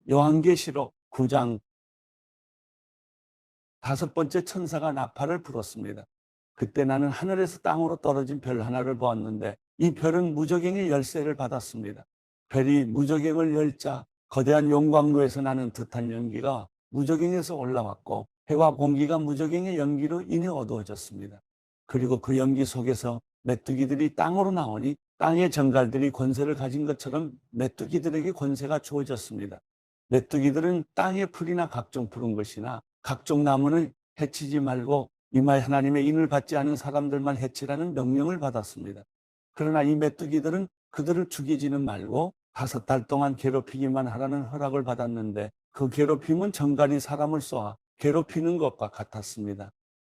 요한계시록 9장 5번째 천사가 나팔을 불었습니다. 그때 나는 하늘에서 땅으로 떨어진 별 하나를 보았는데 이 별은 무저갱의 열쇠를 받았습니다. 별이 무저갱을 열자 거대한 용광로에서 나는 듯한 연기가 무저갱에서 올라왔고 해와 공기가 무저갱의 연기로 인해 어두워졌습니다. 그리고 그 연기 속에서 메뚜기들이 땅으로 나오니 땅의 정갈들이 권세를 가진 것처럼 메뚜기들에게 권세가 주어졌습니다. 메뚜기들은 땅의 풀이나 각종 푸른 것이나 각종 나무는 해치지 말고 이마에 하나님의 인을 받지 않은 사람들만 해치라는 명령을 받았습니다. 그러나 이 메뚜기들은 그들을 죽이지는 말고 5달 동안 괴롭히기만 하라는 허락을 받았는데 그 괴롭힘은 정갈이 사람을 쏘아 괴롭히는 것과 같았습니다.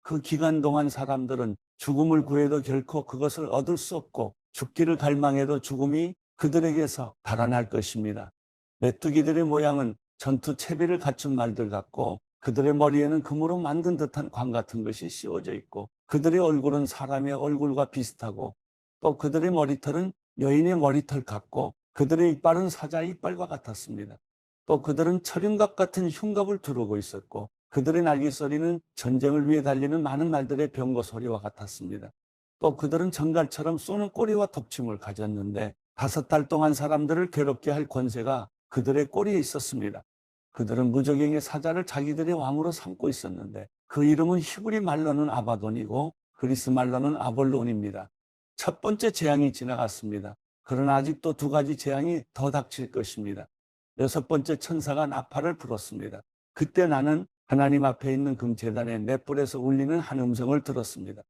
그 기간 동안 사람들은 죽음을 구해도 결코 그것을 얻을 수 없고 죽기를 갈망해도 죽음이 그들에게서 달아날 것입니다. 메뚜기들의 모양은 전투 채비를 갖춘 말들 같고 그들의 머리에는 금으로 만든 듯한 관 같은 것이 씌워져 있고 그들의 얼굴은 사람의 얼굴과 비슷하고 또 그들의 머리털은 여인의 머리털 같고 그들의 이빨은 사자의 이빨과 같았습니다. 또 그들은 철윤갑 같은 흉갑을 두르고 있었고 그들의 날개소리는 전쟁을 위해 달리는 많은 말들의 병거 소리와 같았습니다. 또 그들은 정갈처럼 쏘는 꼬리와 톱침을 가졌는데 5달 동안 사람들을 괴롭게 할 권세가 그들의 꼬리에 있었습니다. 그들은 무저갱의 사자를 자기들의 왕으로 삼고 있었는데 그 이름은 히브리 말로는 아바돈이고 그리스 말로는 아볼론입니다. 첫 번째 재앙이 지나갔습니다. 그러나 아직도 2가지 재앙이 더 닥칠 것입니다. 6번째 천사가 나팔을 불었습니다. 그때 나는 하나님 앞에 있는 금제단의 넷불에서 울리는 한 음성을 들었습니다.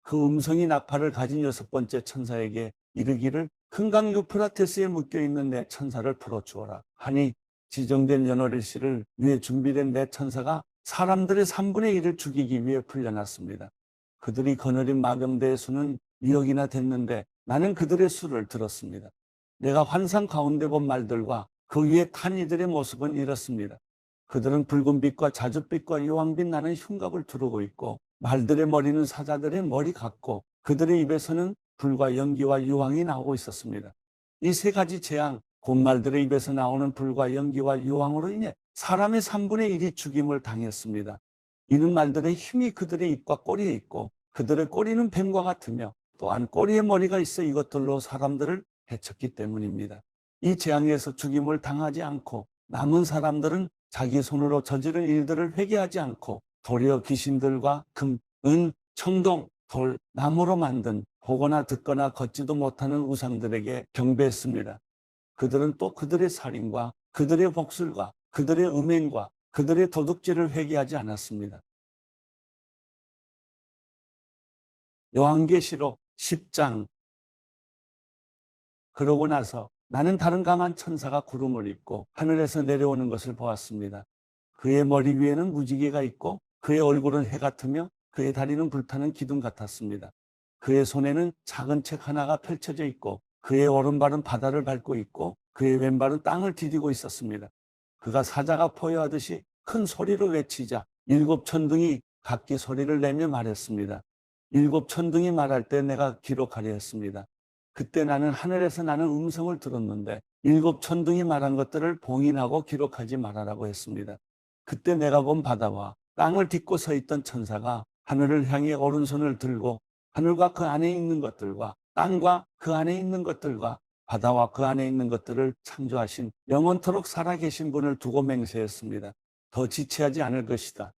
그 음성이 나팔을 가진 6번째 천사에게 이르기를 큰 강 유프라테스에 묶여있는 내 천사를 풀어주어라 하니 지정된 연월일시를 위해 준비된 내 천사가 사람들의 3분의 1을 죽이기 위해 풀려났습니다. 그들이 거느린 마병대의 수는 2억이나 됐는데 나는 그들의 수를 들었습니다. 내가 환상 가운데 본 말들과 그 위에 탄 이들의 모습은 이렇습니다. 그들은 붉은빛과 자줏빛과 유황빛 나는 흉갑을 두르고 있고 말들의 머리는 사자들의 머리 같고 그들의 입에서는 불과 연기와 유황이 나오고 있었습니다. 이 3가지 재앙, 곤말들의 입에서 나오는 불과 연기와 유황으로 인해 사람의 3분의 1이 죽임을 당했습니다. 이는 말들의 힘이 그들의 입과 꼬리에 있고 그들의 꼬리는 뱀과 같으며 또한 꼬리에 머리가 있어 이것들로 사람들을 해쳤기 때문입니다. 이 재앙에서 죽임을 당하지 않고 남은 사람들은 자기 손으로 저지른 일들을 회개하지 않고 도리어 귀신들과 금, 은, 청동, 돌, 나무로 만든 보거나 듣거나 걷지도 못하는 우상들에게 경배했습니다. 그들은 또 그들의 살인과 그들의 복술과 그들의 음행과 그들의 도둑질을 회개하지 않았습니다. 요한계시록 10장. 그러고 나서 나는 다른 강한 천사가 구름을 입고 하늘에서 내려오는 것을 보았습니다. 그의 머리 위에는 무지개가 있고 그의 얼굴은 해 같으며 그의 다리는 불타는 기둥 같았습니다. 그의 손에는 작은 책 하나가 펼쳐져 있고 그의 오른발은 바다를 밟고 있고 그의 왼발은 땅을 디디고 있었습니다. 그가 사자가 포효하듯이 큰 소리로 외치자 7천둥이 각기 소리를 내며 말했습니다. 7천둥이 말할 때 내가 기록하려 했습니다. 그때 나는 하늘에서 나는 음성을 들었는데 7천둥이 말한 것들을 봉인하고 기록하지 말아라고 했습니다. 그때 내가 본 바다와 땅을 딛고 서 있던 천사가 하늘을 향해 오른손을 들고 하늘과 그 안에 있는 것들과 땅과 그 안에 있는 것들과 바다와 그 안에 있는 것들을 창조하신 영원토록 살아계신 분을 두고 맹세했습니다. 더 지체하지 않을 것이다.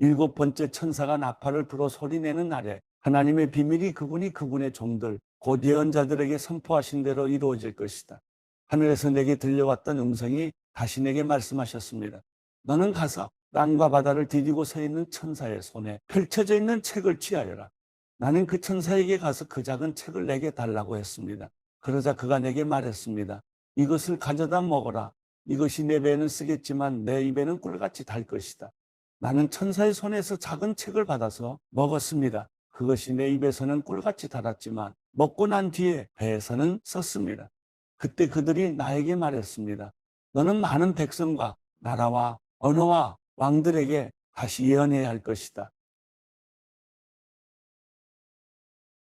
7번째 천사가 나팔을 불어 소리내는 날에 하나님의 비밀이 그분이 그분의 종들 곧 예언자들에게 선포하신 대로 이루어질 것이다. 하늘에서 내게 들려왔던 음성이 다시 내게 말씀하셨습니다. 너는 가서 땅과 바다를 디디고 서 있는 천사의 손에 펼쳐져 있는 책을 취하여라. 나는 그 천사에게 가서 그 작은 책을 내게 달라고 했습니다. 그러자 그가 내게 말했습니다. 이것을 가져다 먹어라. 이것이 내 배에는 쓰겠지만 내 입에는 꿀같이 달 것이다. 나는 천사의 손에서 작은 책을 받아서 먹었습니다. 그것이 내 입에서는 꿀같이 달았지만 먹고 난 뒤에 배에서는 썼습니다. 그때 그들이 나에게 말했습니다. 너는 많은 백성과 나라와 언어와 왕들에게 다시 예언해야 할 것이다.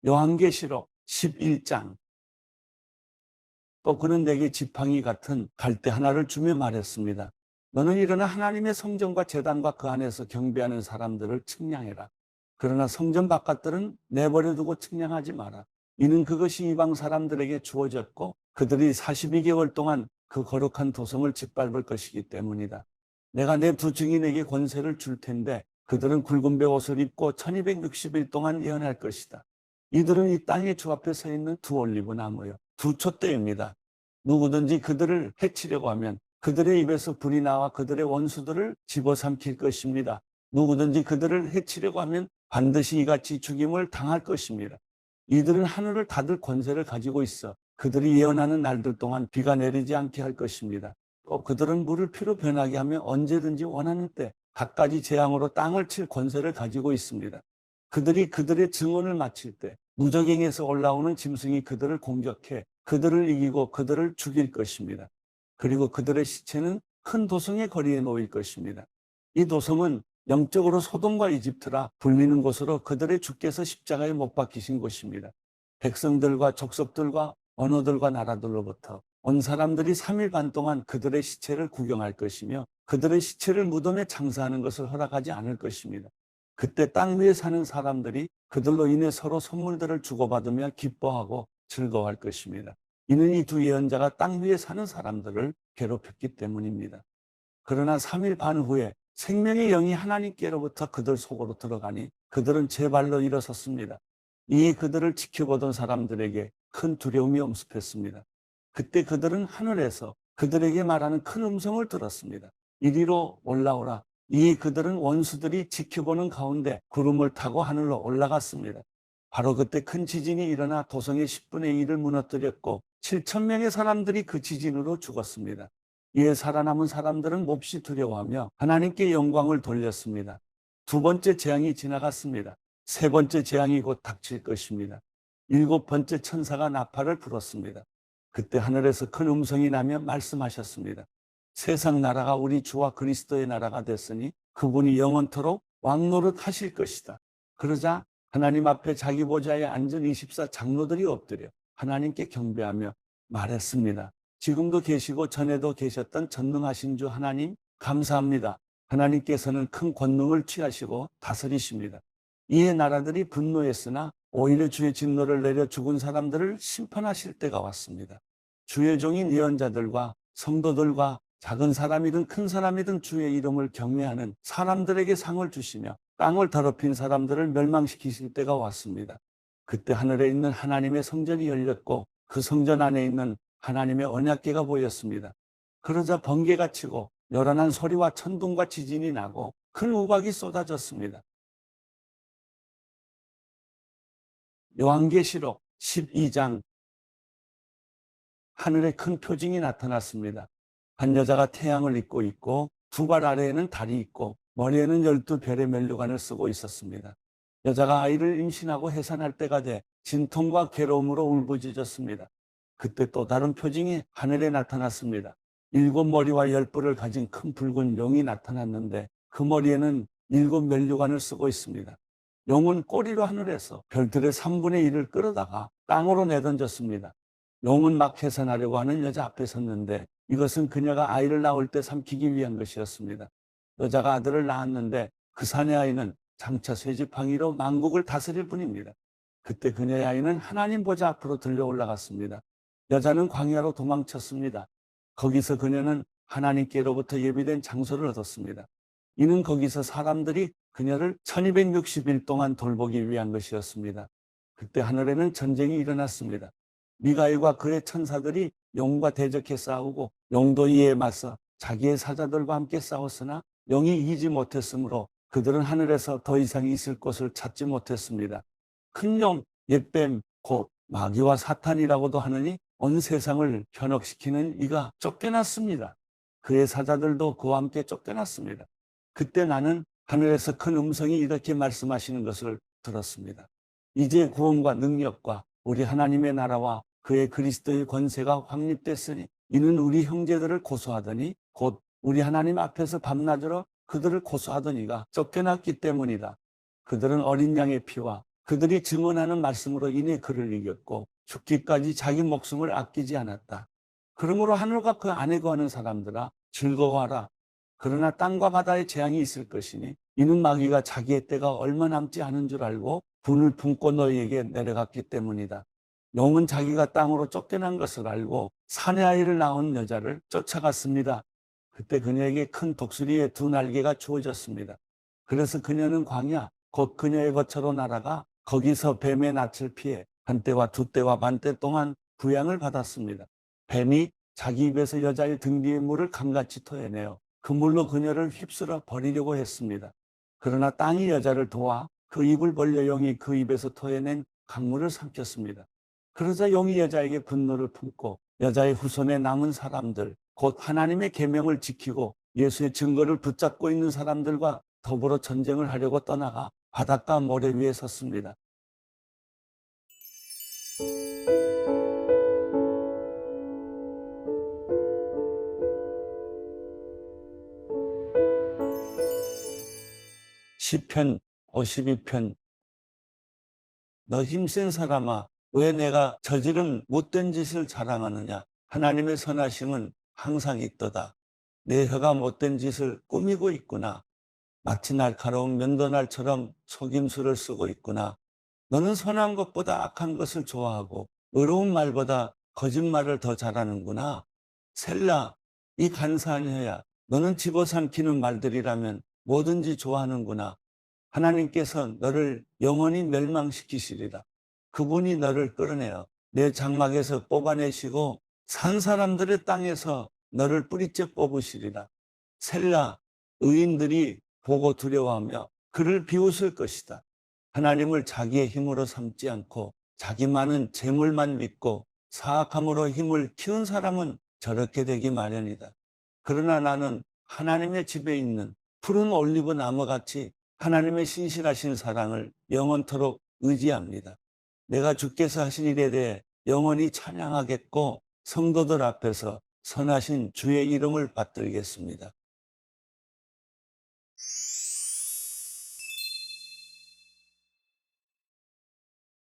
요한계시록 11장. 또 그는 내게 지팡이 같은 갈대 하나를 주며 말했습니다. 너는 일어나 하나님의 성전과 제단과 그 안에서 경배하는 사람들을 측량해라. 그러나 성전 바깥들은 내버려 두고 측량하지 마라. 이는 그것이 이방 사람들에게 주어졌고 그들이 42개월 동안 그 거룩한 도성을 짓밟을 것이기 때문이다. 내가 내 두 증인에게 권세를 줄 텐데 그들은 굵은 베옷을 입고 1260일 동안 예언할 것이다. 이들은 이 땅의 주 앞에 서 있는 두 올리브 나무요, 두 촛대입니다. 누구든지 그들을 해치려고 하면 그들의 입에서 불이 나와 그들의 원수들을 집어삼킬 것입니다. 누구든지 그들을 해치려고 하면 반드시 이같이 죽임을 당할 것입니다. 이들은 하늘을 닫을 권세를 가지고 있어 그들이 예언하는 날들 동안 비가 내리지 않게 할 것입니다. 또 그들은 물을 피로 변하게 하며 언제든지 원하는 때 갖가지 재앙으로 땅을 칠 권세를 가지고 있습니다. 그들이 그들의 증언을 마칠 때 무적행에서 올라오는 짐승이 그들을 공격해 그들을 이기고 그들을 죽일 것입니다. 그리고 그들의 시체는 큰 도성의 거리에 놓일 것입니다. 이 도성은 영적으로 소돔과 이집트라 불리는 곳으로 그들의 주께서 십자가에 못 박히신 곳입니다. 백성들과 족속들과 언어들과 나라들로부터 온 사람들이 3일 반 동안 그들의 시체를 구경할 것이며 그들의 시체를 무덤에 장사하는 것을 허락하지 않을 것입니다. 그때 땅 위에 사는 사람들이 그들로 인해 서로 선물들을 주고받으며 기뻐하고 즐거워할 것입니다. 이는 이 두 예언자가 땅 위에 사는 사람들을 괴롭혔기 때문입니다. 그러나 3일 반 후에 생명의 영이 하나님께로부터 그들 속으로 들어가니 그들은 제 발로 일어섰습니다. 이 그들을 지켜보던 사람들에게 큰 두려움이 엄습했습니다. 그때 그들은 하늘에서 그들에게 말하는 큰 음성을 들었습니다. 이리로 올라오라. 이 그들은 원수들이 지켜보는 가운데 구름을 타고 하늘로 올라갔습니다. 바로 그때 큰 지진이 일어나 도성의 10분의 1을 무너뜨렸고 7천 명의 사람들이 그 지진으로 죽었습니다. 이에 살아남은 사람들은 몹시 두려워하며 하나님께 영광을 돌렸습니다. 두 번째 재앙이 지나갔습니다. 세 번째 재앙이 곧 닥칠 것입니다. 일곱 번째 천사가 나팔을 불었습니다. 그때 하늘에서 큰 음성이 나며 말씀하셨습니다. 세상 나라가 우리 주와 그리스도의 나라가 됐으니 그분이 영원토록 왕노릇 하실 것이다. 그러자 하나님 앞에 자기 보좌에 앉은 24 장로들이 엎드려 하나님께 경배하며 말했습니다. 지금도 계시고 전에도 계셨던 전능하신 주 하나님 감사합니다. 하나님께서는 큰 권능을 취하시고 다스리십니다. 이에 나라들이 분노했으나 오히려 주의 진노를 내려 죽은 사람들을 심판하실 때가 왔습니다. 주의 종인 예언자들과 성도들과 작은 사람이든 큰 사람이든 주의 이름을 경외하는 사람들에게 상을 주시며 땅을 더럽힌 사람들을 멸망시키실 때가 왔습니다. 그때 하늘에 있는 하나님의 성전이 열렸고 그 성전 안에 있는 하나님의 언약궤가 보였습니다. 그러자 번개가 치고 요란한 소리와 천둥과 지진이 나고 큰 우박이 쏟아졌습니다. 요한계시록 12장. 하늘에 큰 표징이 나타났습니다. 한 여자가 태양을 입고 있고 두 발 아래에는 달이 있고 머리에는 12별의 면류관을 쓰고 있었습니다. 여자가 아이를 임신하고 해산할 때가 돼 진통과 괴로움으로 울부짖었습니다. 그때 또 다른 표징이 하늘에 나타났습니다. 7머리와 10뿔을 가진 큰 붉은 용이 나타났는데 그 머리에는 7면류관을 쓰고 있습니다. 용은 꼬리로 하늘에서 별들의 3분의 1을 끌어다가 땅으로 내던졌습니다. 용은 막 해산하려고 하는 여자 앞에 섰는데 이것은 그녀가 아이를 낳을 때 삼키기 위한 것이었습니다. 여자가 아들을 낳았는데 그 사내 아이는 장차 쇠지팡이로 만국을 다스릴 뿐입니다. 그때 그녀의 아이는 하나님 보좌 앞으로 들려 올라갔습니다. 여자는 광야로 도망쳤습니다. 거기서 그녀는 하나님께로부터 예비된 장소를 얻었습니다. 이는 거기서 사람들이 그녀를 1260일 동안 돌보기 위한 것이었습니다. 그때 하늘에는 전쟁이 일어났습니다. 미가엘과 그의 천사들이 용과 대적해 싸우고 용도 이에 맞서 자기의 사자들과 함께 싸웠으나 용이 이기지 못했으므로 그들은 하늘에서 더 이상 있을 곳을 찾지 못했습니다. 큰 용, 옛뱀, 곧 마귀와 사탄이라고도 하느니 온 세상을 현혹시키는 이가 쫓겨났습니다. 그의 사자들도 그와 함께 쫓겨났습니다. 그때 나는 하늘에서 큰 음성이 이렇게 말씀하시는 것을 들었습니다. 이제 구원과 능력과 우리 하나님의 나라와 그의 그리스도의 권세가 확립됐으니 이는 우리 형제들을 고소하더니 곧 우리 하나님 앞에서 밤낮으로 그들을 고소하더니가 쫓겨났기 때문이다. 그들은 어린 양의 피와 그들이 증언하는 말씀으로 인해 그를 이겼고 죽기까지 자기 목숨을 아끼지 않았다. 그러므로 하늘과 그 안에 거하는 사람들아 즐거워하라. 그러나 땅과 바다에 재앙이 있을 것이니 이는 마귀가 자기의 때가 얼마 남지 않은 줄 알고 분을 품고 너희에게 내려갔기 때문이다. 용은 자기가 땅으로 쫓겨난 것을 알고 사내 아이를 낳은 여자를 쫓아갔습니다. 그때 그녀에게 큰 독수리의 두 날개가 주어졌습니다. 그래서 그녀는 광야 곧 그녀의 거처로 날아가 거기서 뱀의 낯을 피해 한 때와 두 때와 반 때 동안 부양을 받았습니다. 뱀이 자기 입에서 여자의 등 뒤의 물을 강같이 토해내어 그 물로 그녀를 휩쓸어 버리려고 했습니다. 그러나 땅이 여자를 도와 그 입을 벌려 용이 그 입에서 토해낸 강물을 삼켰습니다. 그러자 용이 여자에게 분노를 품고 여자의 후손에 남은 사람들, 곧 하나님의 계명을 지키고 예수의 증거를 붙잡고 있는 사람들과 더불어 전쟁을 하려고 떠나가 바닷가 모래 위에 섰습니다. 시편 52편. 너 힘센 사람아, 왜 내가 저지른 못된 짓을 자랑하느냐? 하나님의 선하심은 항상 있도다. 내 혀가 못된 짓을 꾸미고 있구나. 마치 날카로운 면도날처럼 속임수를 쓰고 있구나. 너는 선한 것보다 악한 것을 좋아하고 의로운 말보다 거짓말을 더 잘하는구나. 셀라, 이 간사한 혀야, 너는 집어삼키는 말들이라면 뭐든지 좋아하는구나. 하나님께서 너를 영원히 멸망시키시리라. 그분이 너를 끌어내어 내 장막에서 뽑아내시고 산 사람들의 땅에서 너를 뿌리째 뽑으시리라. 셀라, 의인들이 보고 두려워하며 그를 비웃을 것이다. 하나님을 자기의 힘으로 삼지 않고 자기 많은 재물만 믿고 사악함으로 힘을 키운 사람은 저렇게 되기 마련이다. 그러나 나는 하나님의 집에 있는 푸른 올리브 나무같이 하나님의 신실하신 사랑을 영원토록 의지합니다. 내가 주께서 하신 일에 대해 영원히 찬양하겠고 성도들 앞에서 선하신 주의 이름을 받들겠습니다.